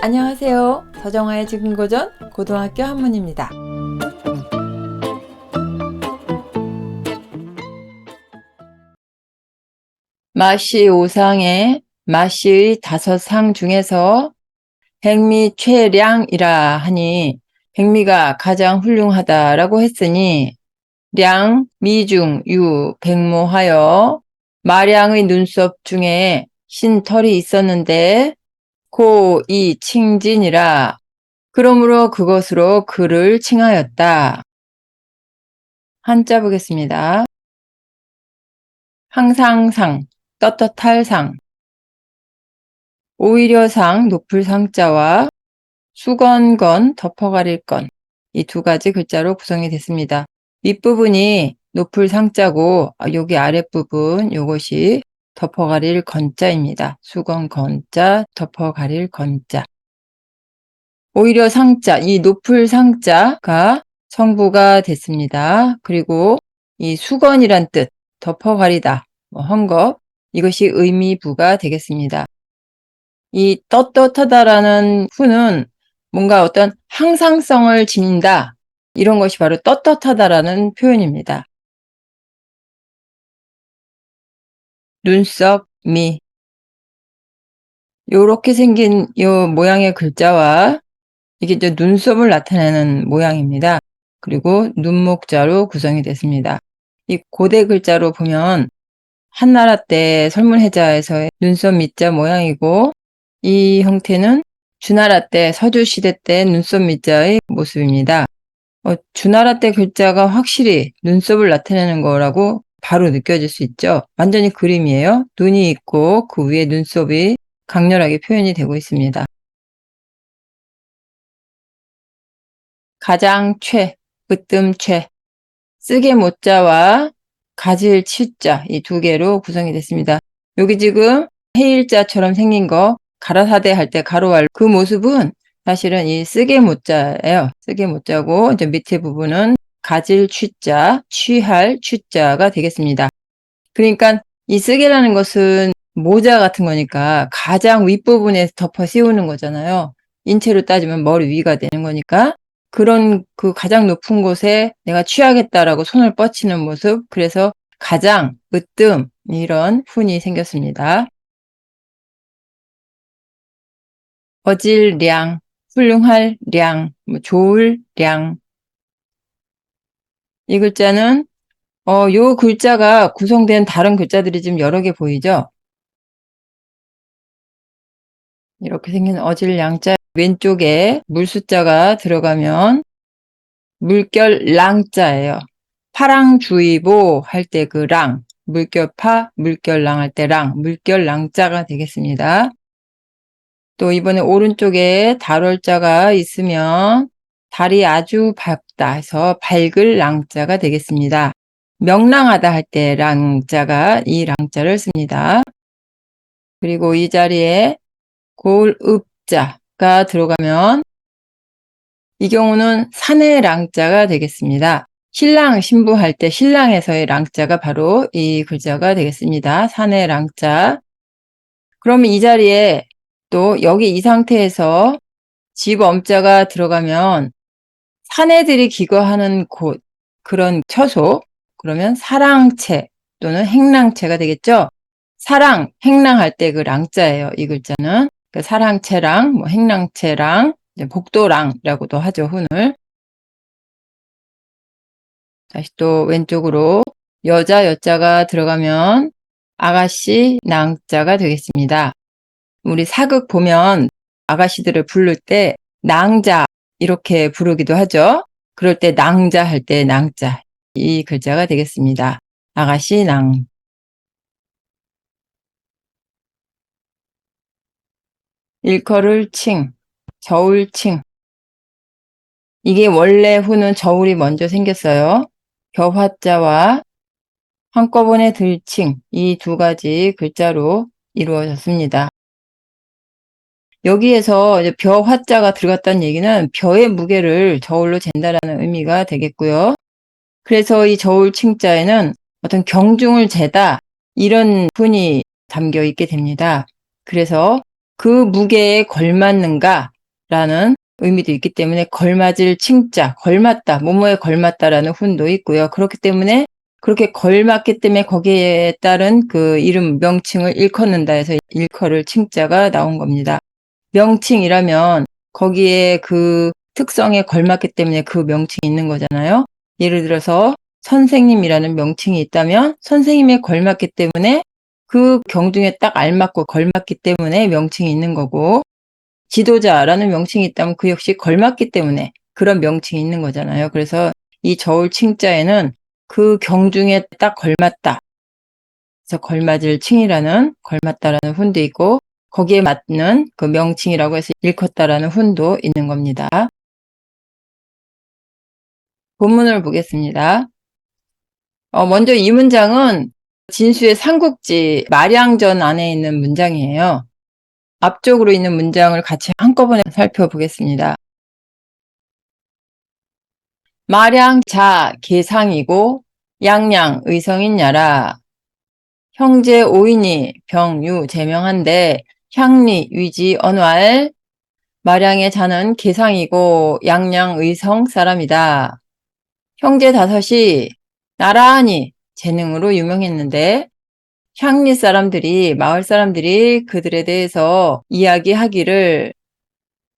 안녕하세요. 서정아의 지금고전 고등학교 한문입니다. 마씨 오상의 마씨의 5상 중에서 백미 최량이라 하니 백미가 가장 훌륭하다라고 했으니 량, 미중, 유, 백모하여 마량의 눈썹 중에 신털이 있었는데 고 이 칭진이라 그러므로 그것으로 그를 칭하였다. 한자 보겠습니다. 항상상, 떳떳할 상, 오히려 상, 높을 상자와 수건건, 덮어가릴 건, 이 두 가지 글자로 구성이 됐습니다. 윗부분이 높을 상자고 여기 아랫부분 요것이 덮어가릴 건자입니다. 수건 건자, 덮어가릴 건자. 오히려 상자, 이 높을 상자가 성부가 됐습니다. 그리고 이 수건이란 뜻, 덮어가리다, 헝겊, 이것이 의미부가 되겠습니다. 이 떳떳하다라는 후는 뭔가 어떤 항상성을 지닌다, 이런 것이 바로 떳떳하다라는 표현입니다. 눈썹, 미, 요렇게 생긴 요 모양의 글자와 이게 이제 눈썹을 나타내는 모양입니다. 그리고 눈목자로 구성이 됐습니다. 이 고대 글자로 보면 한나라 때 설문해자에서의 눈썹 밑자 모양이고, 이 형태는 주나라 때 서주시대 때 눈썹 밑자의 모습입니다. 주나라 때 글자가 확실히 눈썹을 나타내는 거라고 바로 느껴질 수 있죠. 완전히 그림이에요. 눈이 있고 그 위에 눈썹이 강렬하게 표현이 되고 있습니다. 가장 최, 으뜸 최, 쓰개 모자와 가질 치자, 이 두 개로 구성이 됐습니다. 여기 지금 해일자처럼 생긴 거, 가라사대 할 때 가로알 그 모습은 사실은 이 쓰개 모자예요. 쓰개 모자고 이제 밑에 부분은 가질 취자, 취할 취자가 되겠습니다. 그러니까 이 쓰개라는 것은 모자 같은 거니까 가장 윗부분에 덮어 씌우는 거잖아요. 인체로 따지면 머리 위가 되는 거니까 그런 그 가장 높은 곳에 내가 취하겠다라고 손을 뻗치는 모습, 그래서 가장, 으뜸, 이런 훈이 생겼습니다. 어질 량, 훌륭할 량, 좋을 량. 이 글자는 요 글자가 구성된 다른 글자들이 지금 여러 개 보이죠? 이렇게 생긴 어질 양자 왼쪽에 물숫자가 들어가면 물결 랑자예요. 파랑주의보 할 때 그 랑, 물결파, 물결랑 할 때 랑, 물결 랑자가 되겠습니다. 또 이번에 오른쪽에 달월자가 있으면 달이 아주 밝다 해서 밝을 랑자가 되겠습니다. 명랑하다 할 때 랑자가 이 랑자를 씁니다. 그리고 이 자리에 골읍자가 들어가면 이 경우는 산의 랑자가 되겠습니다. 신랑 신부할 때 신랑에서의 랑자가 바로 이 글자가 되겠습니다. 산의 랑자. 그러면 이 자리에 또 여기 이 상태에서 집엄자가 들어가면 사내들이 기거하는 곳, 그런 처소, 그러면 사랑채 또는 행랑채가 되겠죠. 사랑, 행랑할 때 그 랑자예요. 이 글자는 그 사랑채랑 행랑채랑 복도랑이라고도 하죠. 훈을. 다시 또 왼쪽으로 여자 여자가 들어가면 아가씨 낭자가 되겠습니다. 우리 사극 보면 아가씨들을 부를 때 낭자 이렇게 부르기도 하죠. 그럴 때 낭자 할 때 낭자, 이 글자가 되겠습니다. 아가씨 낭. 일컬을 칭, 저울칭. 이게 원래 후는 저울이 먼저 생겼어요. 벼화자와 한꺼번에 들칭, 이 두 가지 글자로 이루어졌습니다. 여기에서 이제 벼 화자가 들어갔다는 얘기는 벼의 무게를 저울로 잰다라는 의미가 되겠고요. 그래서 이 저울 칭자에는 어떤 경중을 재다, 이런 훈이 담겨 있게 됩니다. 그래서 그 무게에 걸맞는가, 라는 의미도 있기 때문에 걸맞을 칭자, 걸맞다, 뭐뭐에 걸맞다라는 훈도 있고요. 그렇기 때문에 그렇게 걸맞기 때문에 거기에 따른 그 이름 명칭을 일컫는다 해서 일컬을 칭자가 나온 겁니다. 명칭이라면 거기에 그 특성에 걸맞기 때문에 그 명칭이 있는 거잖아요. 예를 들어서 선생님이라는 명칭이 있다면 선생님에 걸맞기 때문에 그 경중에 딱 알맞고 걸맞기 때문에 명칭이 있는 거고, 지도자라는 명칭이 있다면 그 역시 걸맞기 때문에 그런 명칭이 있는 거잖아요. 그래서 이 저울 칭자에는 그 경중에 딱 걸맞다, 그래서 걸맞을 칭이라는, 걸맞다라는 훈도 있고, 거기에 맞는 그 명칭이라고 해서 일컫다라는 훈도 있는 겁니다. 본문을 보겠습니다. 먼저 이 문장은 진수의 삼국지 마량전 안에 있는 문장이에요. 앞쪽으로 있는 문장을 같이 한꺼번에 살펴보겠습니다. 마량 자 계상이고 양양 의성이냐라. 형제 오인이 병유 제명한데 향리 위지 언왈. 마량의 자는 계상이고 양양 의성 사람이다. 형제 다섯이 나란히 재능으로 유명했는데 향리 사람들이, 마을 사람들이 그들에 대해서 이야기하기를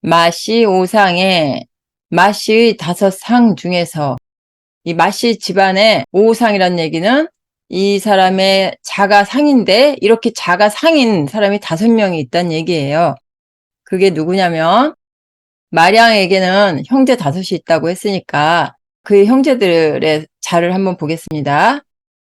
마씨 오상에, 마씨의 5상 중에서, 이 마씨 집안의 오상이란 얘기는 이 사람의 자가 상인데 이렇게 자가 상인 사람이 5명이 있다는 얘기예요. 그게 누구냐면 마량에게는 형제 5이 있다고 했으니까 그의 형제들의 자를 한번 보겠습니다.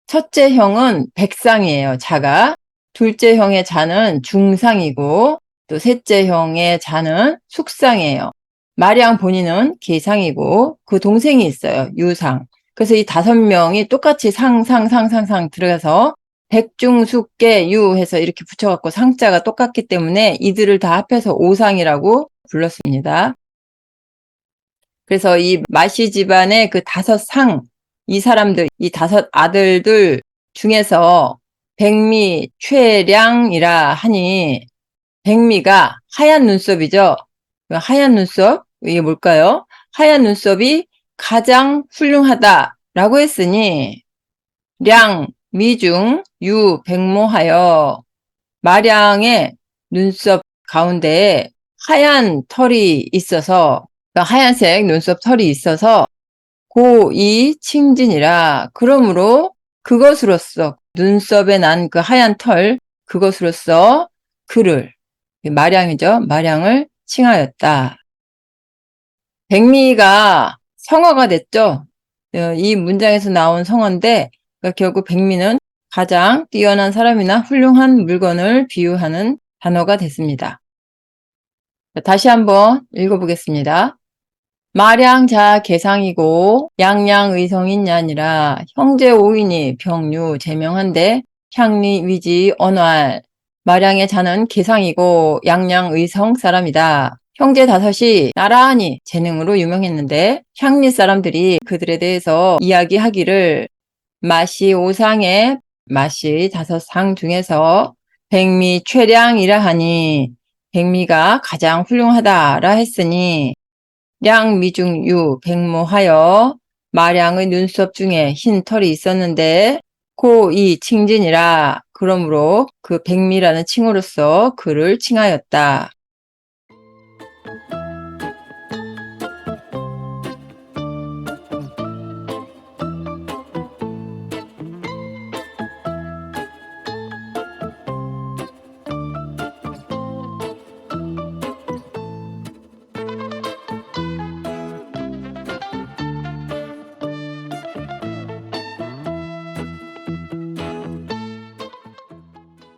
첫째 형은 백상이에요, 자가. 둘째 형의 자는 중상이고, 또 셋째 형의 자는 숙상이에요. 마량 본인은 계상이고, 그 동생이 있어요, 유상. 그래서 이 5명이 똑같이 상상 들어가서 백중숙계유 해서 이렇게 붙여갖고 상자가 똑같기 때문에 이들을 다 합해서 오상이라고 불렀습니다. 그래서 이 마씨 집안의 그 5상, 이 사람들, 이 5 아들들 중에서 백미 최량이라 하니, 백미가 하얀 눈썹이죠. 하얀 눈썹, 이게 뭘까요? 하얀 눈썹이 가장 훌륭하다라고 했으니 량, 미중, 유, 백모하여, 마량의 눈썹 가운데에 하얀 털이 있어서, 하얀색 눈썹 털이 있어서 고2 칭진이라. 그러므로 그것으로써, 눈썹에 난 그 하얀 털, 그것으로써 그를, 마량이죠, 마량을 칭하였다. 백미가 성어가 됐죠. 이 문장에서 나온 성어인데, 그러니까 결국 백미는 가장 뛰어난 사람이나 훌륭한 물건을 비유하는 단어가 됐습니다. 다시 한번 읽어보겠습니다. 마량 자 계상이고 양양 의성인이 아니라 형제 오인이 병유 제명한데 향리 위지 언왈. 마량의 자는 계상이고 양양 의성 사람이다. 형제 5이 나란히 재능으로 유명했는데 향리 사람들이 그들에 대해서 이야기하기를 마씨 오상의, 마씨 5상 중에서 백미 최량이라 하니 백미가 가장 훌륭하다라 했으니 량 미중 유 백모하여, 마량의 눈썹 중에 흰 털이 있었는데 고2 칭진이라. 그러므로 그 백미라는 칭으로서 그를 칭하였다.